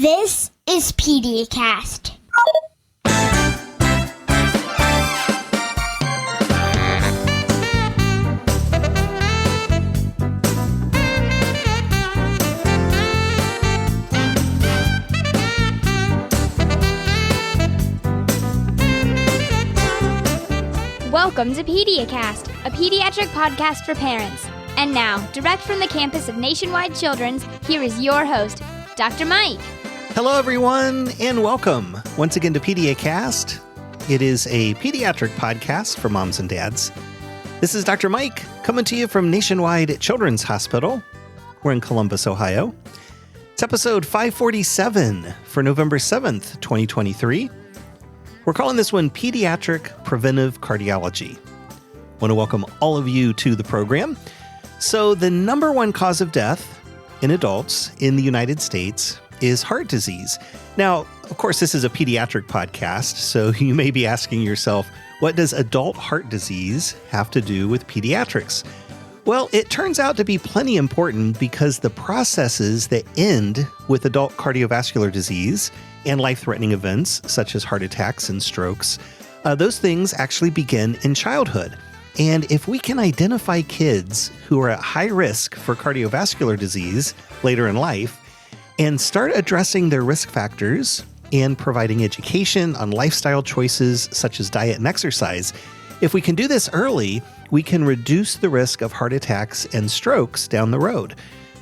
This is PediaCast. Welcome to PediaCast, a pediatric podcast for parents. And now, direct from the campus of Nationwide Children's, here is your host, Dr. Mike. Hello, everyone, and welcome once again to PediaCast. It is a pediatric podcast for moms and dads. This is Dr. Mike coming to you from Nationwide Children's Hospital. We're in Columbus, Ohio. It's episode 547 for November 7th, 2023. We're calling this one Pediatric Preventive Cardiology. I want to welcome all of you to the program. So the number one cause of death in adults in the United States is heart disease. Now, of course, this is a pediatric podcast, so you may be asking yourself, what does adult heart disease have to do with pediatrics? Well, it turns out to be plenty important because the processes that end with adult cardiovascular disease and life-threatening events such as heart attacks and strokes, those things actually begin in childhood. And if we can identify kids who are at high risk for cardiovascular disease later in life and start addressing their risk factors and providing education on lifestyle choices such as diet and exercise, if we can do this early, we can reduce the risk of heart attacks and strokes down the road.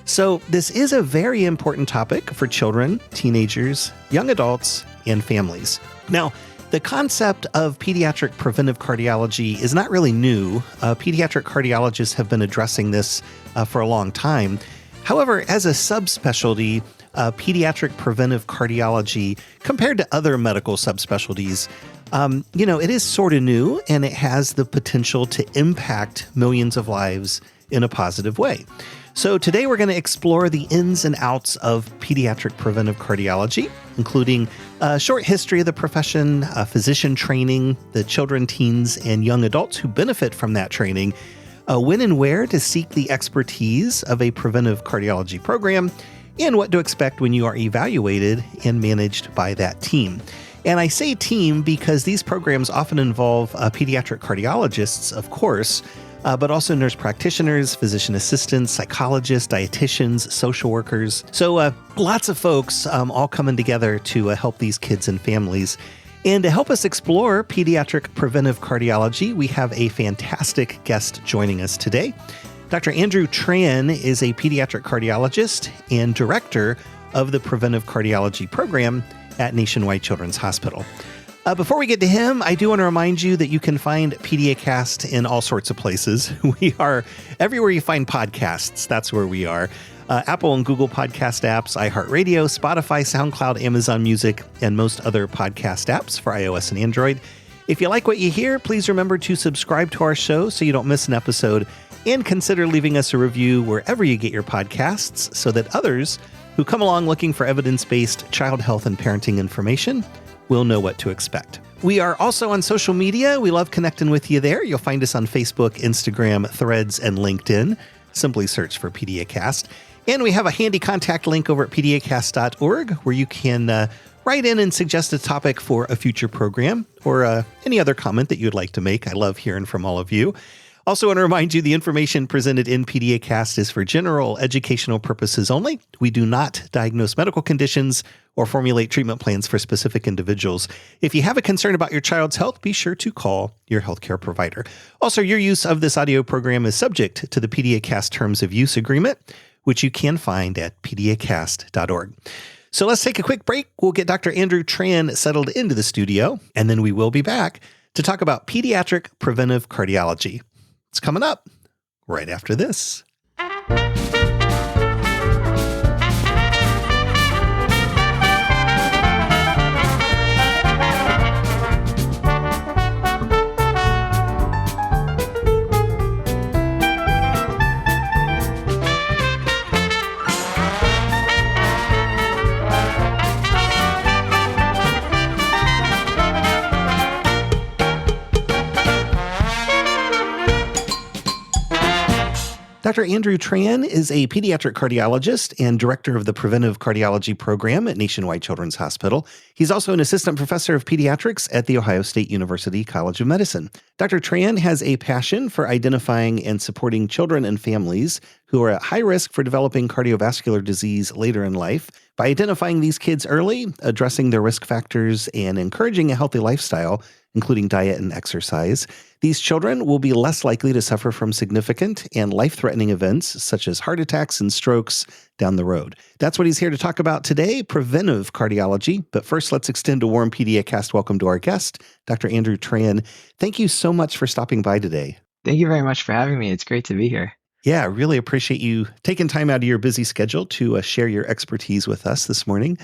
So this is a very important topic for children, teenagers, young adults, and families. Now, the concept of pediatric preventive cardiology is not really new. Pediatric cardiologists have been addressing this for a long time. However, as a subspecialty, pediatric preventive cardiology, compared to other medical subspecialties, it is sort of new, and it has the potential to impact millions of lives in a positive way. So today we're going to explore the ins and outs of pediatric preventive cardiology, including a short history of the profession, physician training, the children, teens, and young adults who benefit from that training, when and where to seek the expertise of a preventive cardiology program, and what to expect when you are evaluated and managed by that team. And I say team because these programs often involve pediatric cardiologists, of course, but also nurse practitioners, physician assistants, psychologists, dietitians, social workers. So lots of folks all coming together to help these kids and families. And to help us explore pediatric preventive cardiology, we have a fantastic guest joining us today. Dr. Andrew Tran is a pediatric cardiologist and director of the Preventive Cardiology Program at Nationwide Children's Hospital. Before we get to him, I do want to remind you that you can find PediaCast in all sorts of places. We are everywhere you find podcasts. That's where we are. Apple and Google podcast apps, iHeartRadio, Spotify, SoundCloud, Amazon Music, and most other podcast apps for iOS and Android. If you like what you hear, please remember to subscribe to our show so you don't miss an episode, and consider leaving us a review wherever you get your podcasts so that others who come along looking for evidence-based child health and parenting information will know what to expect. We are also on social media. We love connecting with you there. You'll find us on Facebook, Instagram, Threads, and LinkedIn. Simply search for PediaCast. And we have a handy contact link over at PediaCast.org where you can write in and suggest a topic for a future program or any other comment that you'd like to make. I love hearing from all of you. Also want to remind you the information presented in PediaCast is for general educational purposes only. We do not diagnose medical conditions or formulate treatment plans for specific individuals. If you have a concern about your child's health, be sure to call your healthcare provider. Also, your use of this audio program is subject to the PediaCast Terms of Use Agreement, which you can find at PediaCast.org. So let's take a quick break. We'll get Dr. Andrew Tran settled into the studio, and then we will be back to talk about pediatric preventive cardiology. It's coming up right after this. Dr. Andrew Tran is a pediatric cardiologist and director of the Preventive Cardiology program at Nationwide Children's Hospital. He's also an assistant professor of pediatrics at The Ohio State University College of Medicine. Dr. Tran has a passion for identifying and supporting children and families who are at high risk for developing cardiovascular disease later in life. By identifying these kids early, addressing their risk factors, and encouraging a healthy lifestyle, including diet and exercise, these children will be less likely to suffer from significant and life-threatening events such as heart attacks and strokes down the road. That's what he's here to talk about today, preventive cardiology. But first, let's extend a warm PediaCast welcome to our guest, Dr. Andrew Tran. Thank you so much for stopping by today. Thank you very much for having me. It's great to be here. Yeah, I really appreciate you taking time out of your busy schedule to share your expertise with us this morning.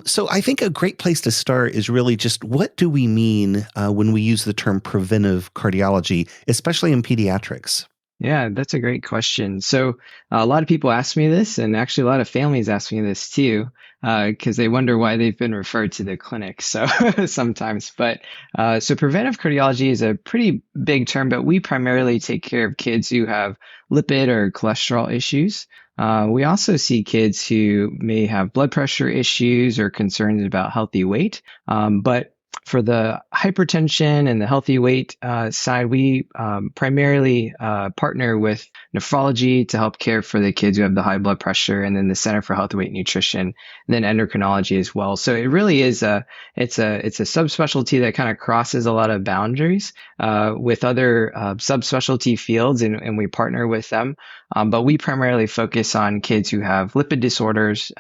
So I think a great place to start is really just what do we mean when we use the term preventive cardiology, especially in pediatrics? Yeah, that's a great question. So a lot of people ask me this, and actually a lot of families ask me this too, because they wonder why they've been referred to the clinic. So sometimes, so preventive cardiology is a pretty big term, but we primarily take care of kids who have lipid or cholesterol issues. We also see kids who may have blood pressure issues or concerns about healthy weight. But for the hypertension and the healthy weight side, we primarily partner with nephrology to help care for the kids who have the high blood pressure, and then the Center for Healthy Weight Nutrition, and then endocrinology as well. So it really is it's a subspecialty that kind of crosses a lot of boundaries with other subspecialty fields, and we partner with them. But we primarily focus on kids who have lipid disorders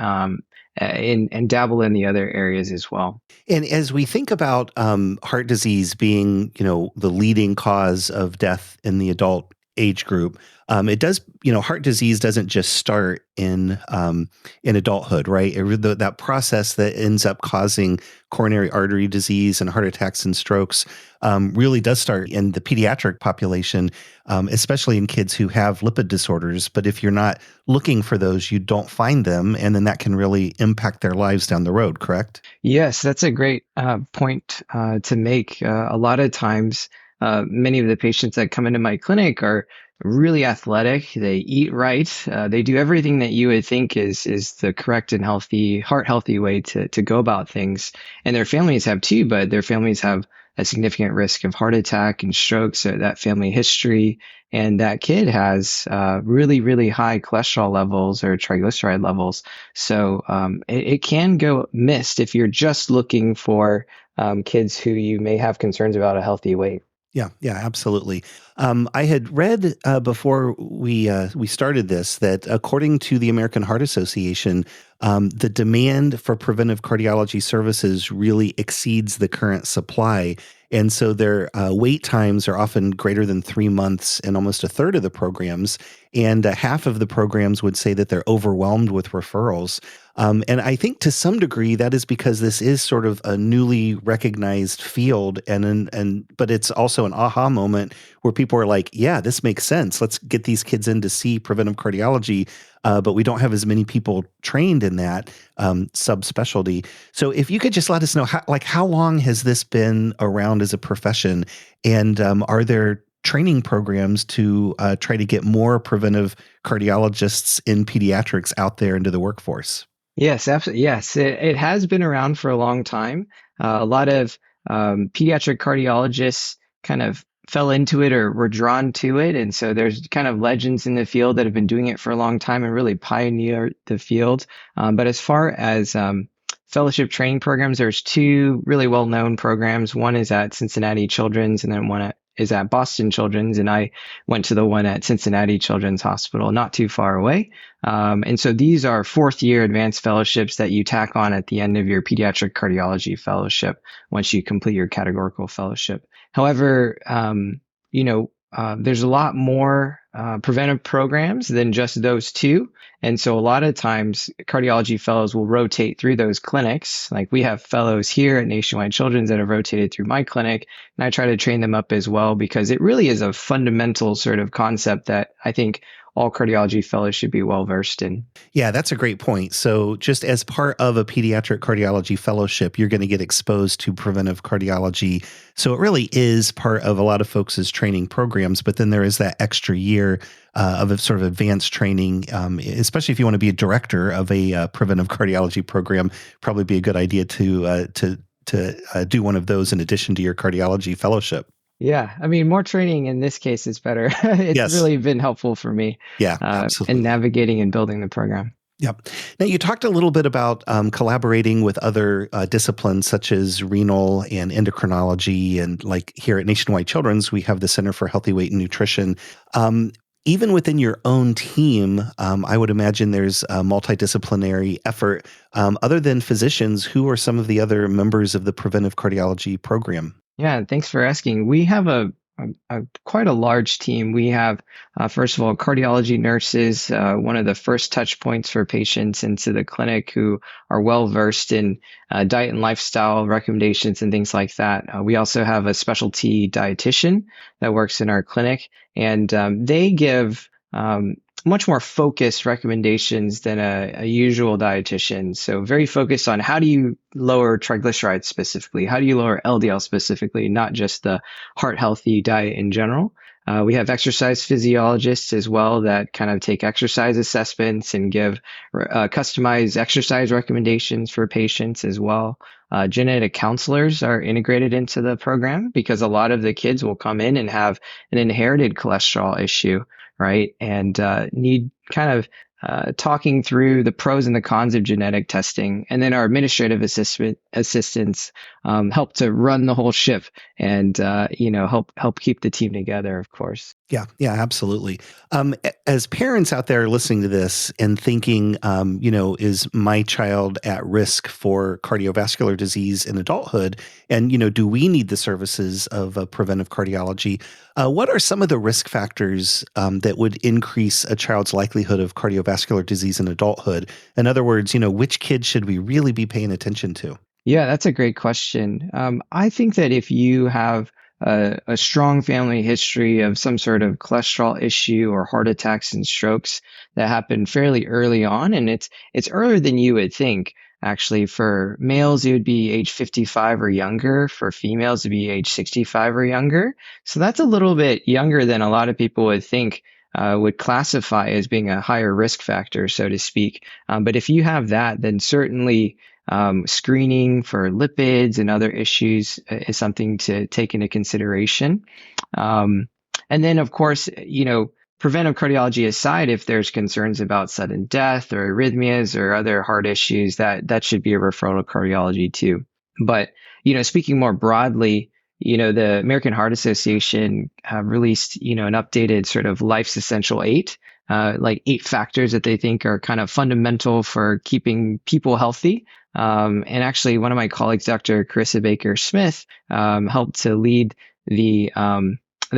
and dabble in the other areas as well. And as we think about heart disease being, the leading cause of death in the adult age group, it does, heart disease doesn't just start in adulthood, right? That process that ends up causing coronary artery disease and heart attacks and strokes really does start in the pediatric population, especially in kids who have lipid disorders. But if you're not looking for those, you don't find them, and then that can really impact their lives down the road, correct? Yes, that's a great point to make. A lot of times, many of the patients that come into my clinic are really athletic. They eat right. They do everything that you would think is the correct and healthy way to go about things. And their families have too, but their families have a significant risk of heart attack and stroke. So that family history, and that kid has really, really high cholesterol levels or triglyceride levels. So it can go missed if you're just looking for kids who you may have concerns about a healthy weight. Yeah, absolutely. I had read before we started this that according to the American Heart Association, the demand for preventive cardiology services really exceeds the current supply. And so their wait times are often greater than 3 months in almost a third of the programs. And half of the programs would say that they're overwhelmed with referrals. And I think to some degree that is because this is sort of a newly recognized field, but it's also an aha moment where people are like, yeah, this makes sense. Let's get these kids in to see preventive cardiology, but we don't have as many people trained in that subspecialty. So if you could just let us know, how long has this been around as a profession, and are there training programs to try to get more preventive cardiologists in pediatrics out there into the workforce? Yes, absolutely. Yes, it has been around for a long time. A lot of pediatric cardiologists kind of fell into it or were drawn to it. And so there's kind of legends in the field that have been doing it for a long time and really pioneered the field. But as far as fellowship training programs, there's two really well-known programs. One is at Cincinnati Children's, and then one is at Boston Children's, and I went to the one at Cincinnati Children's Hospital, not too far away. And so these are fourth-year advanced fellowships that you tack on at the end of your pediatric cardiology fellowship once you complete your categorical fellowship. However, there's a lot more preventive programs than just those two. And so a lot of times cardiology fellows will rotate through those clinics. Like we have fellows here at Nationwide Children's that have rotated through my clinic, and I try to train them up as well, because it really is a fundamental sort of concept that I think all cardiology fellows should be well versed in. Yeah, that's a great point. So just as part of a pediatric cardiology fellowship, you're going to get exposed to preventive cardiology. So it really is part of a lot of folks' training programs, but then there is that extra year of a sort of advanced training, especially if you want to be a director of a preventive cardiology program. Probably be a good idea to do one of those in addition to your cardiology fellowship. Yeah, I mean, more training in this case is better. It's Yes. really been helpful for me Yeah, absolutely. in navigating and building the program. Yep. Now, you talked a little bit about collaborating with other disciplines such as renal and endocrinology. And like here at Nationwide Children's, we have the Center for Healthy Weight and Nutrition. Even within your own team, I would imagine there's a multidisciplinary effort. Other than physicians, who are some of the other members of the preventive cardiology program? Yeah, thanks for asking. We have a quite a large team. We have, first of all, cardiology nurses, one of the first touch points for patients into the clinic who are well versed in diet and lifestyle recommendations and things like that. We also have a specialty dietitian that works in our clinic, and they give much more focused recommendations than a usual dietitian. So very focused on how do you lower triglycerides specifically? How do you lower LDL specifically, not just the heart healthy diet in general? We have exercise physiologists as well that kind of take exercise assessments and give customized exercise recommendations for patients as well. Genetic counselors are integrated into the program because a lot of the kids will come in and have an inherited cholesterol issue, right? And need kind of talking through the pros and the cons of genetic testing. And then our administrative assistants help to run the whole ship and help keep the team together, of course. Yeah, absolutely. As parents out there listening to this and thinking, is my child at risk for cardiovascular disease in adulthood? And, do we need the services of preventive cardiology? What are some of the risk factors that would increase a child's likelihood of cardiovascular disease in adulthood? In other words, which kids should we really be paying attention to? Yeah, that's a great question. I think that if you have a strong family history of some sort of cholesterol issue or heart attacks and strokes that happen fairly early on, and it's earlier than you would think. Actually, for males, it would be age 55 or younger. For females, it would be age 65 or younger. So that's a little bit younger than a lot of people would think would classify as being a higher risk factor, so to speak. But if you have that, then certainly screening for lipids and other issues is something to take into consideration. And then, of course, preventive cardiology aside, if there's concerns about sudden death or arrhythmias or other heart issues, that should be a referral to cardiology too. But, speaking more broadly, the American Heart Association released, an updated sort of life's essential 8, like 8 factors that they think are kind of fundamental for keeping people healthy. And actually, one of my colleagues, Dr. Carissa Baker-Smith, helped to lead the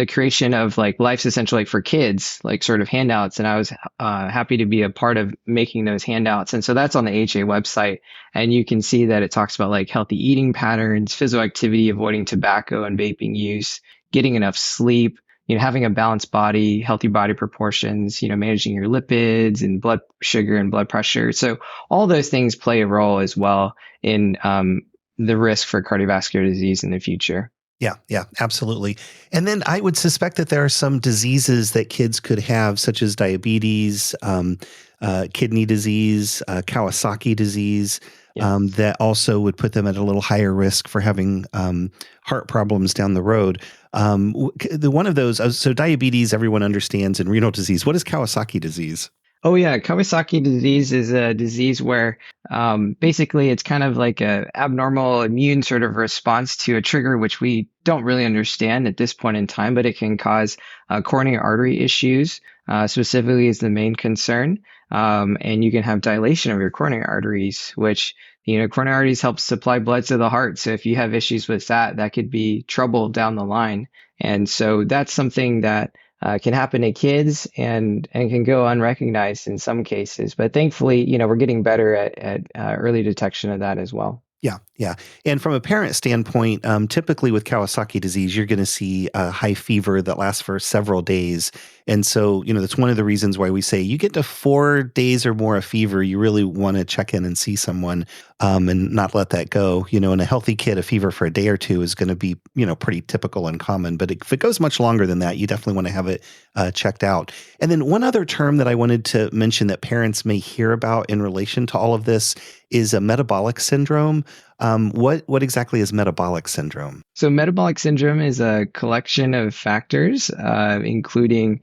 creation of like Life's Essential 8 for kids, like sort of handouts. And I was happy to be a part of making those handouts. And so that's on the AHA website. And you can see that it talks about like healthy eating patterns, physical activity, avoiding tobacco and vaping use, getting enough sleep, having a balanced body, healthy body proportions, managing your lipids and blood sugar and blood pressure. So all those things play a role as well in the risk for cardiovascular disease in the future. Yeah, absolutely. And then I would suspect that there are some diseases that kids could have, such as diabetes, kidney disease, Kawasaki disease, that also would put them at a little higher risk for having heart problems down the road. One of those, so diabetes, everyone understands, and renal disease. What is Kawasaki disease? Oh, yeah. Kawasaki disease is a disease where basically it's kind of like an abnormal immune sort of response to a trigger, which we don't really understand at this point in time, but it can cause coronary artery issues, specifically is the main concern. And you can have dilation of your coronary arteries, which, coronary arteries help supply blood to the heart. So if you have issues with that, that could be trouble down the line. And so that's something that can happen to kids and can go unrecognized in some cases. But thankfully, we're getting better at early detection of that as well. Yeah. And from a parent standpoint, typically with Kawasaki disease, you're going to see a high fever that lasts for several days. And so, that's one of the reasons why we say you get to 4 days or more of fever, you really want to check in and see someone and not let that go. In a healthy kid, a fever for a day or two is going to be, pretty typical and common. But if it goes much longer than that, you definitely want to have it checked out. And then one other term that I wanted to mention that parents may hear about in relation to all of this is a metabolic syndrome. What exactly is metabolic syndrome? So metabolic syndrome is a collection of factors, including,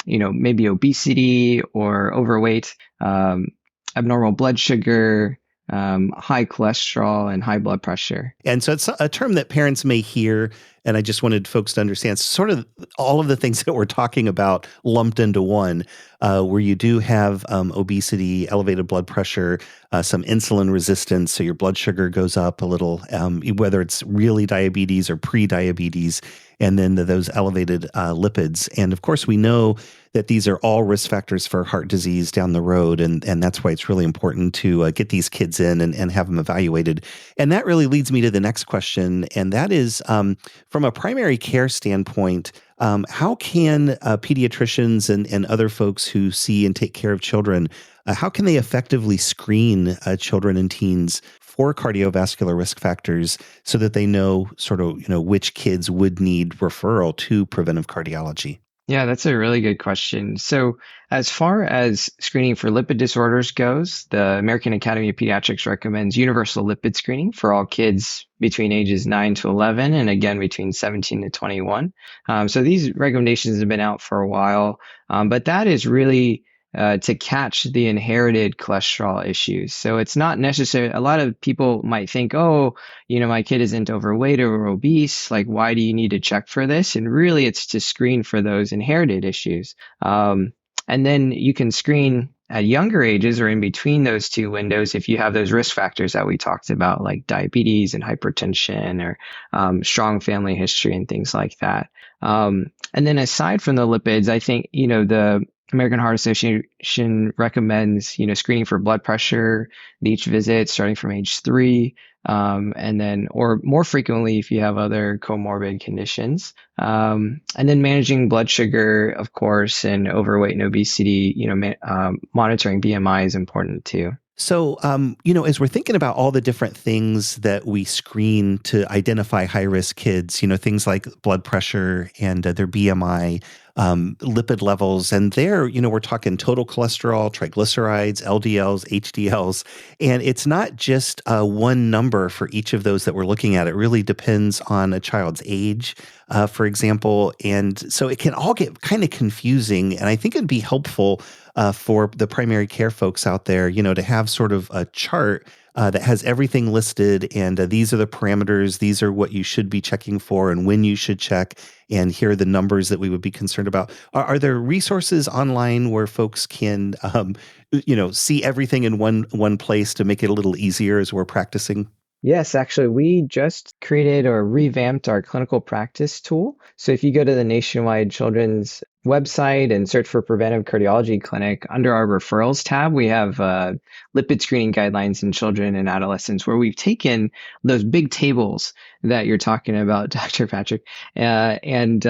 maybe obesity or overweight, abnormal blood sugar, high cholesterol, and high blood pressure. And so it's a term that parents may hear, and I just wanted folks to understand sort of all of the things that we're talking about lumped into one, where you do have obesity, elevated blood pressure, some insulin resistance, so your blood sugar goes up a little, whether it's really diabetes or pre-diabetes, and then those elevated lipids. And of course, we know that these are all risk factors for heart disease down the road, and that's why it's really important to get these kids in and have them evaluated. And that really leads me to the next question, and that is, from a primary care standpoint, how can pediatricians and other folks who see and take care of children, how can they effectively screen children and teens for cardiovascular risk factors so that they know sort of, which kids would need referral to preventive cardiology? Yeah, that's a really good question. So as far as screening for lipid disorders goes, the American Academy of Pediatrics recommends universal lipid screening for all kids between ages 9 to 11 and again between 17 to 21. So these recommendations have been out for a while, but that is really to catch the inherited cholesterol issues. So it's not necessary. A lot of people might think, oh, my kid isn't overweight or obese. Like, why do you need to check for this? And really, it's to screen for those inherited issues. And then you can screen at younger ages or in between those two windows if you have those risk factors that we talked about, like diabetes and hypertension or strong family history and things like that. And then aside from the lipids, I think, the American Heart Association recommends, screening for blood pressure at each visit starting from age 3, and then, or more frequently if you have other comorbid conditions. And then managing blood sugar, of course, and overweight and obesity, monitoring BMI is important too. So, as we're thinking about all the different things that we screen to identify high-risk kids, things like blood pressure and their BMI, lipid levels, and there, we're talking total cholesterol, triglycerides, LDLs, HDLs, and it's not just one number for each of those that we're looking at. It really depends on a child's age, for example, and so it can all get kind of confusing, and I think it'd be helpful for the primary care folks out there, to have sort of a chart that has everything listed, and these are the parameters, these are what you should be checking for and when you should check, and here are the numbers that we would be concerned about. Are there resources online where folks can, see everything in one place to make it a little easier as we're practicing? Yes, actually, we just created or revamped our clinical practice tool. So if you go to the Nationwide Children's website and search for Preventive Cardiology Clinic, under our referrals tab, we have lipid screening guidelines in children and adolescents, where we've taken those big tables that you're talking about, Dr. Patrick, and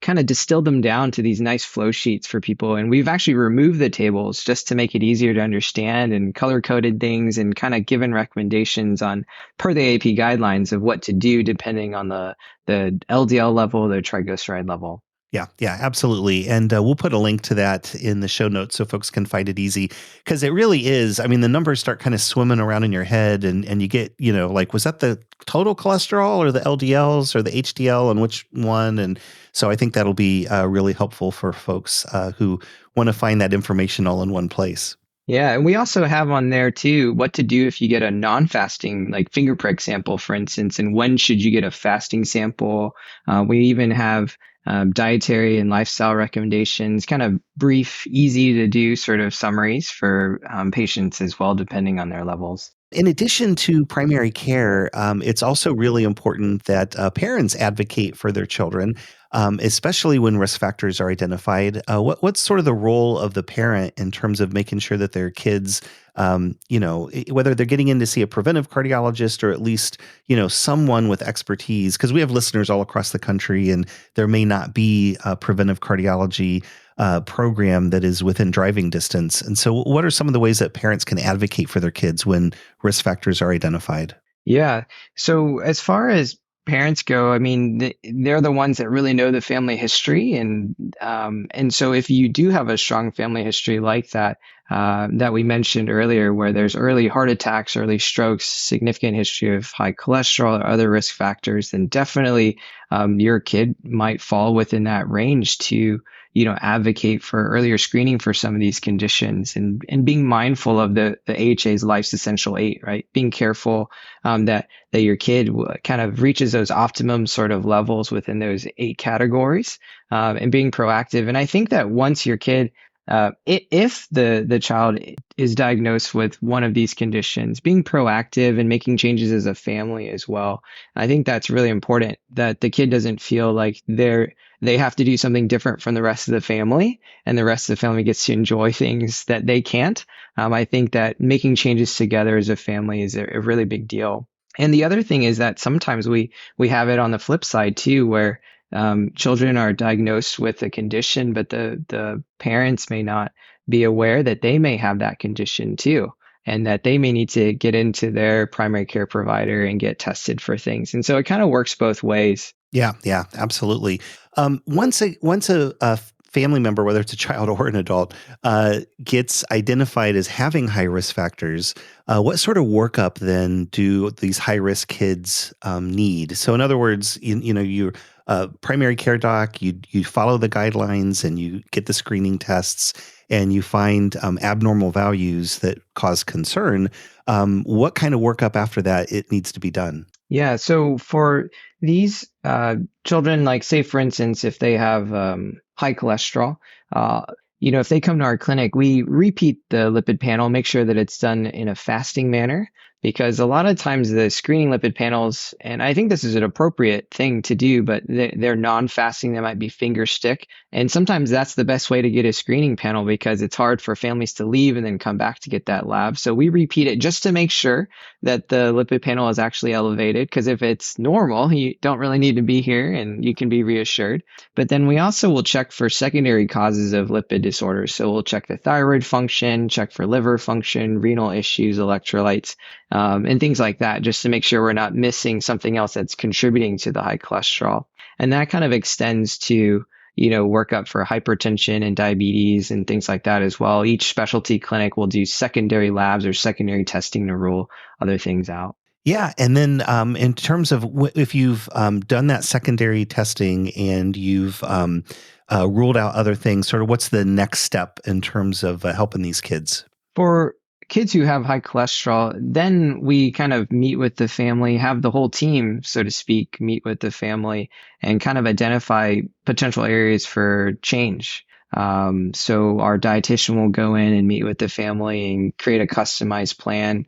kind of distilled them down to these nice flow sheets for people. And we've actually removed the tables just to make it easier to understand, and color coded things and kind of given recommendations on per the AP guidelines of what to do depending on the LDL level, the triglyceride level. Yeah, absolutely. And we'll put a link to that in the show notes so folks can find it easy, because it really is. I mean, the numbers start kind of swimming around in your head, and you get, like, was that the total cholesterol or the LDLs or the HDL and which one? And so I think that'll be really helpful for folks who want to find that information all in one place. Yeah, and we also have on there too what to do if you get a non-fasting, like finger prick sample, for instance, and when should you get a fasting sample. We even have dietary and lifestyle recommendations, kind of brief, easy to do sort of summaries for patients as well, depending on their levels. In addition to primary care, it's also really important that parents advocate for their children, especially when risk factors are identified. What's sort of the role of the parent in terms of making sure that their kids, whether they're getting in to see a preventive cardiologist or at least, someone with expertise, because we have listeners all across the country and there may not be a preventive cardiology program that is within driving distance. And so what are some of the ways that parents can advocate for their kids when risk factors are identified? Yeah. So as far as parents go, I mean, they're the ones that really know the family history, and so if you do have a strong family history like that that we mentioned earlier, where there's early heart attacks, early strokes, significant history of high cholesterol or other risk factors, then definitely your kid might fall within that range to advocate for earlier screening for some of these conditions and being mindful of the AHA's Life's Essential 8, right? Being careful that your kid kind of reaches those optimum sort of levels within those 8 categories, and being proactive. And I think that once your kid, if the child is diagnosed with one of these conditions, being proactive and making changes as a family as well. I think that's really important, that the kid doesn't feel like they have to do something different from the rest of the family, and the rest of the family gets to enjoy things that they can't. I think that making changes together as a family is a really big deal. And the other thing is that sometimes we have it on the flip side too, where children are diagnosed with a condition, but the parents may not be aware that they may have that condition too, and that they may need to get into their primary care provider and get tested for things. And so it kind of works both ways. Yeah, absolutely. Once a family member, whether it's a child or an adult, gets identified as having high risk factors, what sort of workup then do these high risk kids need? So, in other words, you're a primary care doc, you follow the guidelines and you get the screening tests, and you find abnormal values that cause concern. What kind of workup after that it needs to be done? Yeah, so for these children, like say for instance, if they have high cholesterol, if they come to our clinic, we repeat the lipid panel, make sure that it's done in a fasting manner, because a lot of times the screening lipid panels, and I think this is an appropriate thing to do, but they're non-fasting, they might be finger stick. And sometimes that's the best way to get a screening panel, because it's hard for families to leave and then come back to get that lab. So we repeat it just to make sure that the lipid panel is actually elevated, because if it's normal, you don't really need to be here and you can be reassured. But then we also will check for secondary causes of lipid disorders. So we'll check the thyroid function, check for liver function, renal issues, electrolytes, and things like that, just to make sure we're not missing something else that's contributing to the high cholesterol. And that kind of extends to, workup for hypertension and diabetes and things like that as well. Each specialty clinic will do secondary labs or secondary testing to rule other things out. Yeah, and then in terms of if you've done that secondary testing and you've ruled out other things, sort of what's the next step in terms of helping these kids? For kids who have high cholesterol, then we kind of meet with the family, have the whole team, so to speak, meet with the family and kind of identify potential areas for change. So our dietitian will go in and meet with the family and create a customized plan.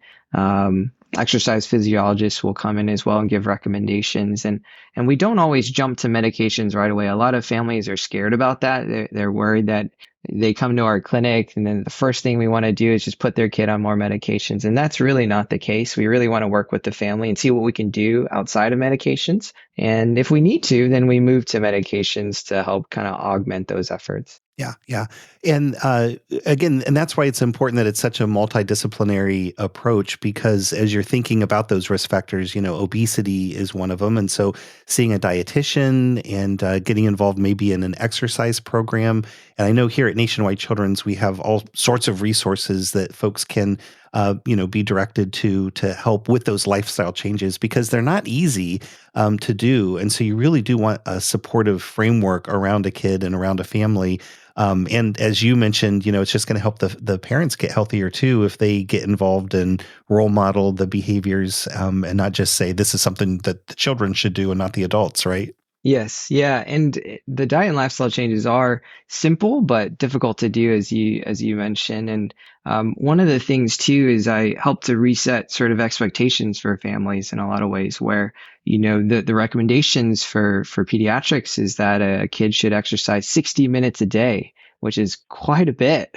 Exercise physiologists will come in as well and give recommendations. And we don't always jump to medications right away. A lot of families are scared about that. They're worried that they come to our clinic and then the first thing we want to do is just put their kid on more medications. And that's really not the case. We really want to work with the family and see what we can do outside of medications. And if we need to, then we move to medications to help kind of augment those efforts. Yeah. And again, and that's why it's important that it's such a multidisciplinary approach, because as you're thinking about those risk factors, obesity is one of them. And so seeing a dietitian and getting involved maybe in an exercise program. And I know here at Nationwide Children's, we have all sorts of resources that folks can be directed to help with those lifestyle changes, because they're not easy to do. And so you really do want a supportive framework around a kid and around a family. And as you mentioned, it's just going to help the parents get healthier too if they get involved and role model the behaviors and not just say this is something that the children should do and not the adults, right? Yes, yeah, and the diet and lifestyle changes are simple but difficult to do, as you mentioned. And one of the things too is I help to reset sort of expectations for families in a lot of ways, where the recommendations for pediatrics is that a kid should exercise 60 minutes a day, which is quite a bit,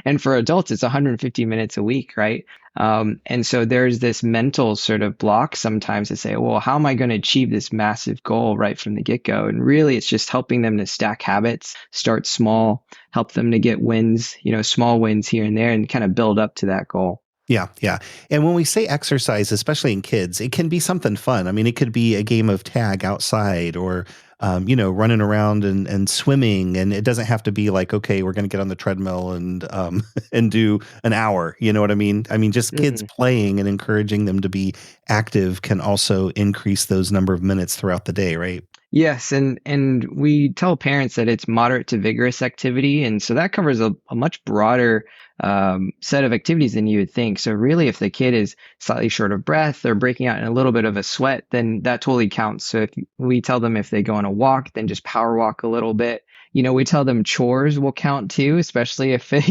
and for adults it's 150 minutes a week, right? And so there's this mental sort of block sometimes to say, well, how am I going to achieve this massive goal right from the get-go? And really, it's just helping them to stack habits, start small, help them to get wins, small wins here and there, and kind of build up to that goal. Yeah, yeah. And when we say exercise, especially in kids, it can be something fun. I mean, it could be a game of tag outside or, running around and swimming. And it doesn't have to be like, okay, we're going to get on the treadmill and and do an hour. You know what I mean? I mean, just kids playing and encouraging them to be active can also increase those number of minutes throughout the day, right? Yes, and we tell parents that it's moderate to vigorous activity, and so that covers a much broader set of activities than you would think. So really, if the kid is slightly short of breath or breaking out in a little bit of a sweat, then that totally counts. So if we tell them if they go on a walk, then just power walk a little bit. We tell them chores will count too, especially if they're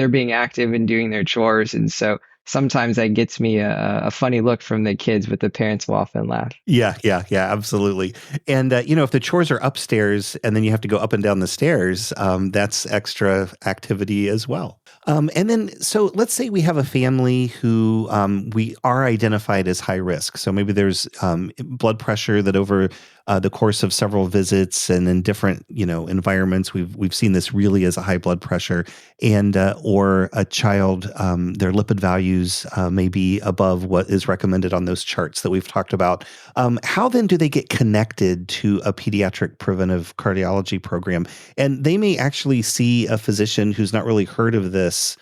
being active and doing their chores, and so sometimes that gets me a funny look from the kids, but the parents will often laugh. Yeah, yeah, yeah, absolutely. And if the chores are upstairs and then you have to go up and down the stairs, that's extra activity as well. And then, so let's say we have a family who we are identified as high risk. So maybe there's blood pressure that over the course of several visits and in different environments, we've seen this really as a high blood pressure, and or a child, their lipid values may be above what is recommended on those charts that we've talked about. How then do they get connected to a pediatric preventive cardiology program? And they may actually see a physician who's not really heard of this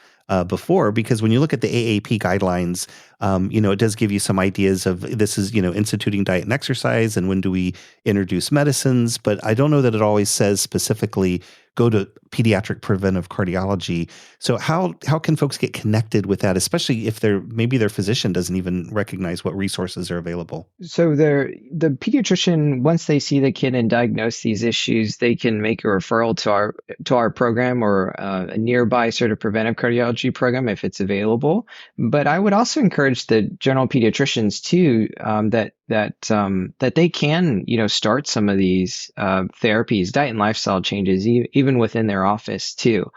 before, because when you look at the AAP guidelines, it does give you some ideas of this is, instituting diet and exercise and when do we introduce medicines. But I don't know that it always says specifically go to pediatric preventive cardiology. So how can folks get connected with that, especially if maybe their physician doesn't even recognize what resources are available? So the pediatrician, once they see the kid and diagnose these issues, they can make a referral to our program or a nearby sort of preventive cardiology program if it's available. But I would also encourage the general pediatricians too, that they can start some of these therapies, diet and lifestyle changes, even within their office too.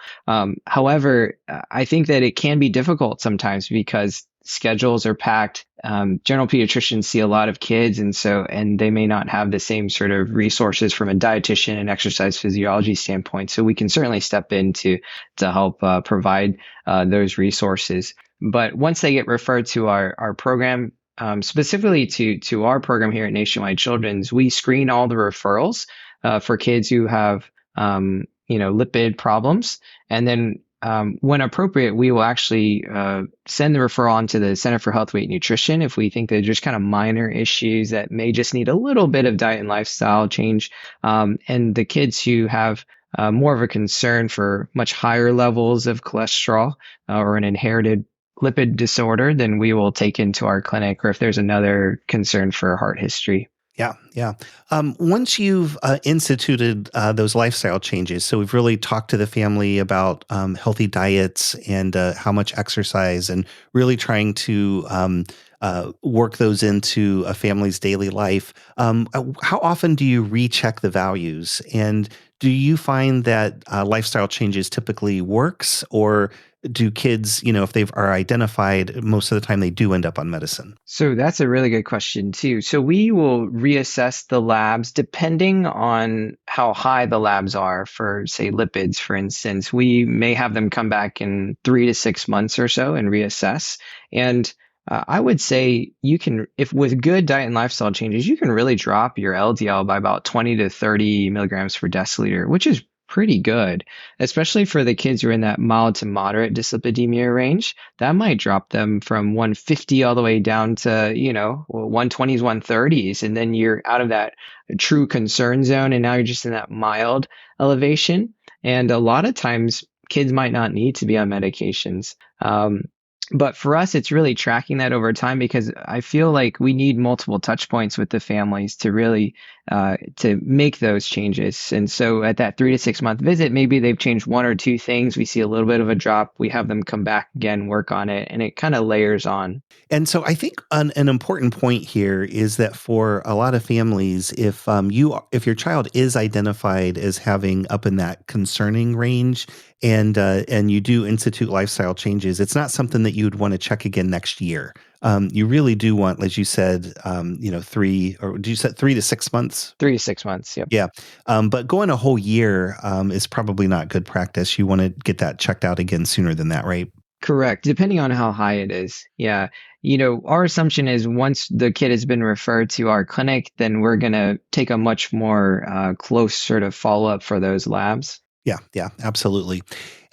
However, I think that it can be difficult sometimes because schedules are packed. General pediatricians see a lot of kids, and they may not have the same sort of resources from a dietitian and exercise physiology standpoint. So we can certainly step in to help provide those resources. But once they get referred to our program, specifically to our program here at Nationwide Children's, we screen all the referrals for kids who have lipid problems, and then when appropriate, we will actually send the referral on to the Center for Health, Weight, and Nutrition if we think they're just kind of minor issues that may just need a little bit of diet and lifestyle change. And the kids who have more of a concern for much higher levels of cholesterol or an inherited lipid disorder, then we will take into our clinic, or if there's another concern for heart history. Yeah, yeah. Once you've instituted those lifestyle changes, so we've really talked to the family about healthy diets and how much exercise, and really trying to work those into a family's daily life. How often do you recheck the values? And do you find that lifestyle changes typically works, or do kids, if they are identified, most of the time they do end up on medicine? So that's a really good question too. So we will reassess the labs depending on how high the labs are for, say, lipids, for instance. We may have them come back in 3 to 6 months or so and reassess. And I would say if with good diet and lifestyle changes, you can really drop your LDL by about 20 to 30 milligrams per deciliter, which is pretty good, especially for the kids who are in that mild to moderate dyslipidemia range. That might drop them from 150 all the way down to, 120s, 130s. And then you're out of that true concern zone. And now you're just in that mild elevation. And a lot of times kids might not need to be on medications. But for us, it's really tracking that over time because I feel like we need multiple touch points with the families to really to make those changes. And so at that 3 to 6 month visit, maybe they've changed one or two things. We see a little bit of a drop. We have them come back again, work on it, and it kind of layers on. And so I think an important point here is that for a lot of families, if your child is identified as having up in that concerning range, and you do institute lifestyle changes, it's not something that you would want to check again next year. You really do want, as you said, 3 to 6 months? 3 to 6 months. Yep. Yeah. But going a whole year is probably not good practice. You want to get that checked out again sooner than that, right? Correct. Depending on how high it is. Yeah. Our assumption is once the kid has been referred to our clinic, then we're going to take a much more close sort of follow up for those labs. Yeah, absolutely.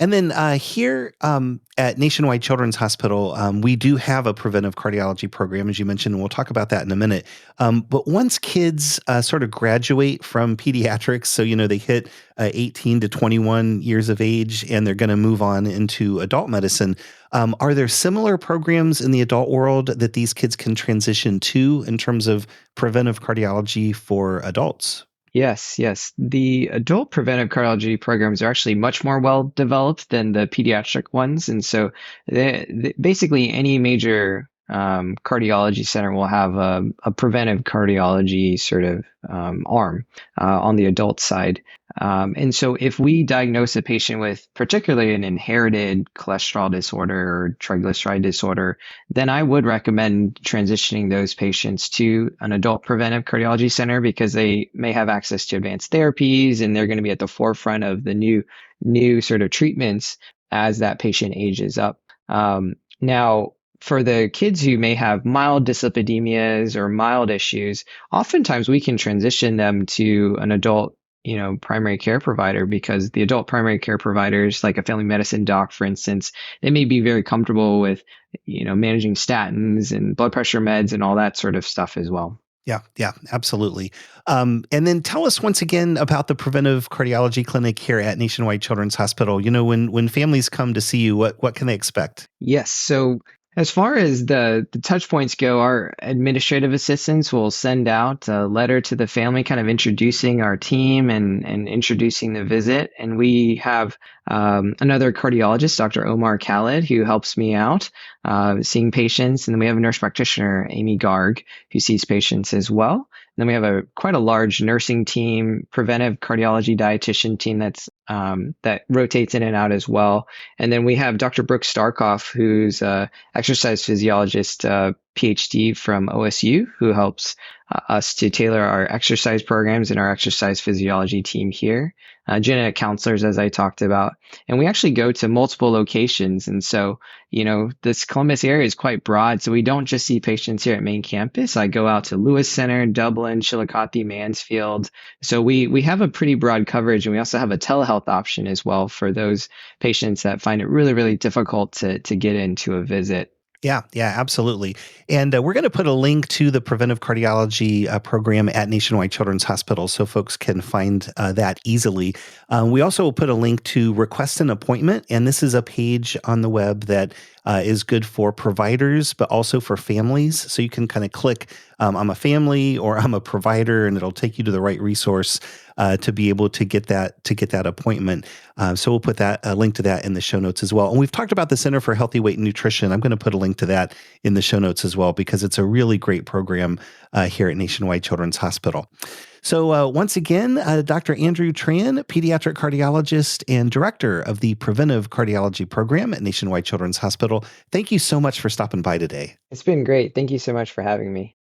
And then here at Nationwide Children's Hospital, we do have a preventive cardiology program, as you mentioned, and we'll talk about that in a minute. But once kids sort of graduate from pediatrics, so, they hit 18 to 21 years of age and they're going to move on into adult medicine, are there similar programs in the adult world that these kids can transition to in terms of preventive cardiology for adults? Yes. The adult preventive cardiology programs are actually much more well developed than the pediatric ones. And so basically any major cardiology center will have a preventive cardiology sort of arm on the adult side. And so if we diagnose a patient with particularly an inherited cholesterol disorder or triglyceride disorder, then I would recommend transitioning those patients to an adult preventive cardiology center because they may have access to advanced therapies and they're going to be at the forefront of the new sort of treatments as that patient ages up. Now, for the kids who may have mild dyslipidemias or mild issues, oftentimes we can transition them to an adult, primary care provider because the adult primary care providers, like a family medicine doc, for instance, they may be very comfortable with, managing statins and blood pressure meds and all that sort of stuff as well. Yeah, absolutely. And then tell us once again about the preventive cardiology clinic here at Nationwide Children's Hospital. When families come to see you, what can they expect? Yes. So as far as the touch points go, our administrative assistants will send out a letter to the family kind of introducing our team and introducing the visit. And we have another cardiologist, Dr. Omar Khaled, who helps me out seeing patients. And then we have a nurse practitioner, Amy Garg, who sees patients as well. And then we have quite a large nursing team, preventive cardiology dietitian team that rotates in and out as well. And then we have Dr. Brooke Starkoff, who's exercise physiologist, PhD from OSU, who helps us to tailor our exercise programs and our exercise physiology team here. Genetic counselors, as I talked about. And we actually go to multiple locations. And so, this Columbus area is quite broad. So we don't just see patients here at main campus. I go out to Lewis Center, Dublin, Chillicothe, Mansfield. So we have a pretty broad coverage. And we also have a telehealth option as well for those patients that find it really, really difficult to get into a visit. Yeah, absolutely. And we're going to put a link to the preventive cardiology program at Nationwide Children's Hospital so folks can find that easily. We also will put a link to request an appointment. And this is a page on the web that is good for providers, but also for families. So you can kind of click, I'm a family or I'm a provider, and it'll take you to the right resource to be able to get that appointment. So we'll put a link to that in the show notes as well. And we've talked about the Center for Healthy Weight and Nutrition. I'm going to put a link to that in the show notes as well because it's a really great program here at Nationwide Children's Hospital. So once again, Dr. Andrew Tran, pediatric cardiologist and director of the Preventive Cardiology Program at Nationwide Children's Hospital. Thank you so much for stopping by today. It's been great. Thank you so much for having me.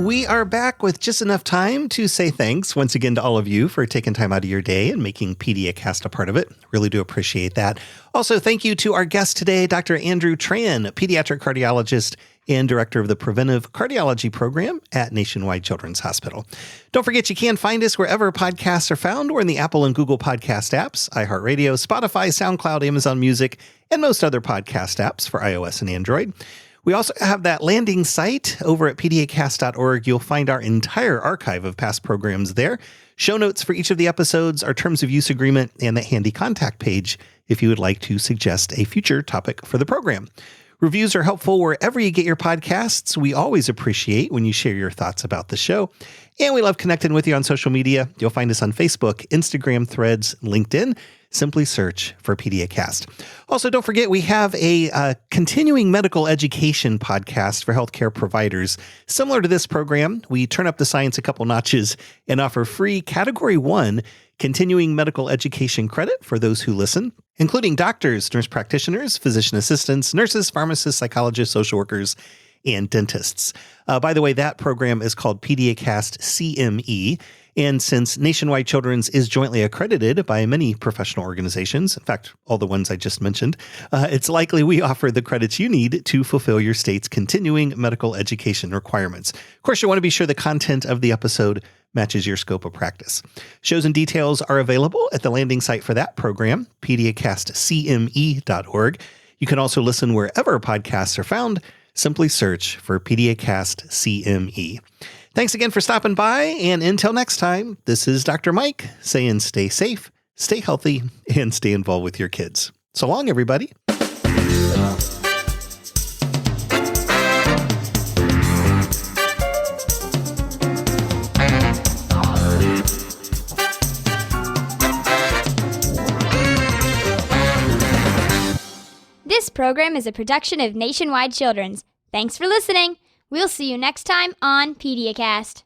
We are back with just enough time to say thanks once again to all of you for taking time out of your day and making PediaCast a part of it. Really do appreciate that. Also, thank you to our guest today, Dr. Andrew Tran, pediatric cardiologist and director of the Preventive Cardiology program at Nationwide Children's Hospital. Don't forget, you can find us wherever podcasts are found or in the Apple and Google podcast apps, iHeartRadio, Spotify, SoundCloud, Amazon Music, and most other podcast apps for iOS and Android. We also have that landing site over at PediaCast.org. You'll find our entire archive of past programs there, show notes for each of the episodes, our terms of use agreement, and that handy contact page if you would like to suggest a future topic for the program. Reviews are helpful wherever you get your podcasts. We always appreciate when you share your thoughts about the show. And we love connecting with you on social media. You'll find us on Facebook, Instagram, Threads, LinkedIn. Simply search for PediaCast. Also, don't forget, we have a continuing medical education podcast for healthcare providers. Similar to this program, we turn up the science a couple notches and offer free Category 1 continuing medical education credit for those who listen, including doctors, nurse practitioners, physician assistants, nurses, pharmacists, psychologists, social workers, and dentists. By the way, that program is called PediaCast CME. And since Nationwide Children's is jointly accredited by many professional organizations, in fact, all the ones I just mentioned, it's likely we offer the credits you need to fulfill your state's continuing medical education requirements. Of course, you want to be sure the content of the episode matches your scope of practice. Shows and details are available at the landing site for that program, PediaCastCME.org. You can also listen wherever podcasts are found. Simply search for PediaCast CME. Thanks again for stopping by, and until next time, this is Dr. Mike saying stay safe, stay healthy, and stay involved with your kids. So long, everybody. This program is a production of Nationwide Children's. Thanks for listening. We'll see you next time on PediaCast.